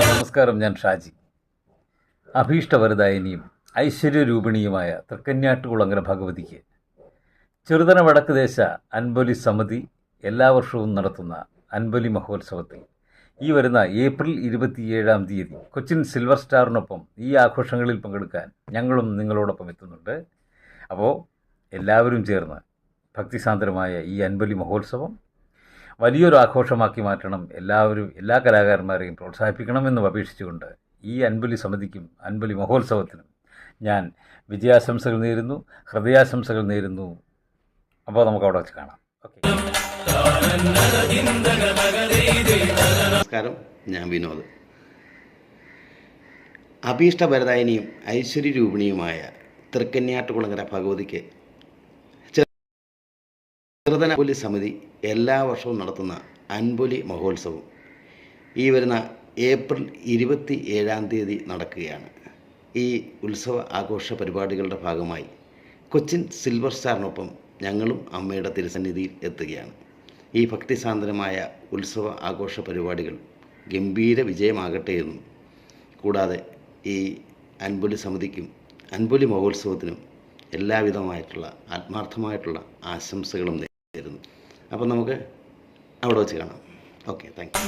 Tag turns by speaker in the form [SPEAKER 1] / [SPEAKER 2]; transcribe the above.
[SPEAKER 1] നമസ്കാരം, ഞാൻ ഷാജി. അഭീഷ്ടവരദായിനിയും ഐശ്വര്യരൂപിണിയുമായ തൃക്കഞ്ഞാട്ടുകുളങ്ങര ഭഗവതിക്ക് ചെറുതന വടക്ക് ദേശ അൻപൊലി സമിതി എല്ലാ വർഷവും നടത്തുന്ന അൻപൊലി മഹോത്സവത്തിൽ ഈ വരുന്ന ഏപ്രിൽ 27-ാം തീയതി കൊച്ചിൻ സിൽവർ സ്റ്റാറിനൊപ്പം ഈ ആഘോഷങ്ങളിൽ പങ്കെടുക്കാൻ ഞങ്ങളും നിങ്ങളോടൊപ്പം എത്തുന്നുണ്ട്. അപ്പോൾ എല്ലാവരും ചേർന്ന് ഭക്തിസാന്ദ്രമായ ഈ അൻപൊലി മഹോത്സവം വലിയൊരു ആഘോഷമാക്കി മാറ്റണം. എല്ലാ കലാകാരന്മാരെയും പ്രോത്സാഹിപ്പിക്കണമെന്നും അപേക്ഷിച്ചുകൊണ്ട് ഈ അൻപൊലി സമിതിക്കും അൻപൊലി മഹോത്സവത്തിനും ഞാൻ വിജയാശംസകൾ നേരുന്നു, ഹൃദയാശംസകൾ നേരുന്നു. അപ്പോൾ നമുക്ക് അവിടെ വെച്ച് കാണാം. ഓക്കെ.
[SPEAKER 2] നമസ്കാരം, ഞാൻ വിനോദ്. അഭീഷ്ടവരദായിനിയും ഐശ്വര്യരൂപിണിയുമായ തൃക്കഞ്ഞാട്ടുകുളങ്ങര ഭഗവതിക്ക് ചെറുതന അൻപൊലി സമിതി എല്ലാ വർഷവും നടത്തുന്ന അൻപൊലി മഹോത്സവം ഈ വരുന്ന ഏപ്രിൽ 27-ാം തീയതി നടക്കുകയാണ്. ഈ ഉത്സവ ആഘോഷ പരിപാടികളുടെ ഭാഗമായി കൊച്ചിൻ സിൽവർ സ്റ്റാറിനൊപ്പം ഞങ്ങളും അമ്മയുടെ തിരുസന്നിധിയിൽ എത്തുകയാണ്. ഈ ഭക്തിസാന്ദ്രമായ ഉത്സവ ആഘോഷ പരിപാടികൾ ഗംഭീര വിജയമാകട്ടെ എന്നും കൂടാതെ ഈ അൻപൊലി സമിതിക്കും അൻപൊലി മഹോത്സവത്തിനും എല്ലാവിധമായിട്ടുള്ള ആത്മാർത്ഥമായിട്ടുള്ള ആശംസകളും നേരുന്നു. അപ്പം നമുക്ക് അവിടെ വെച്ച് കാണാം. Okay, thank you.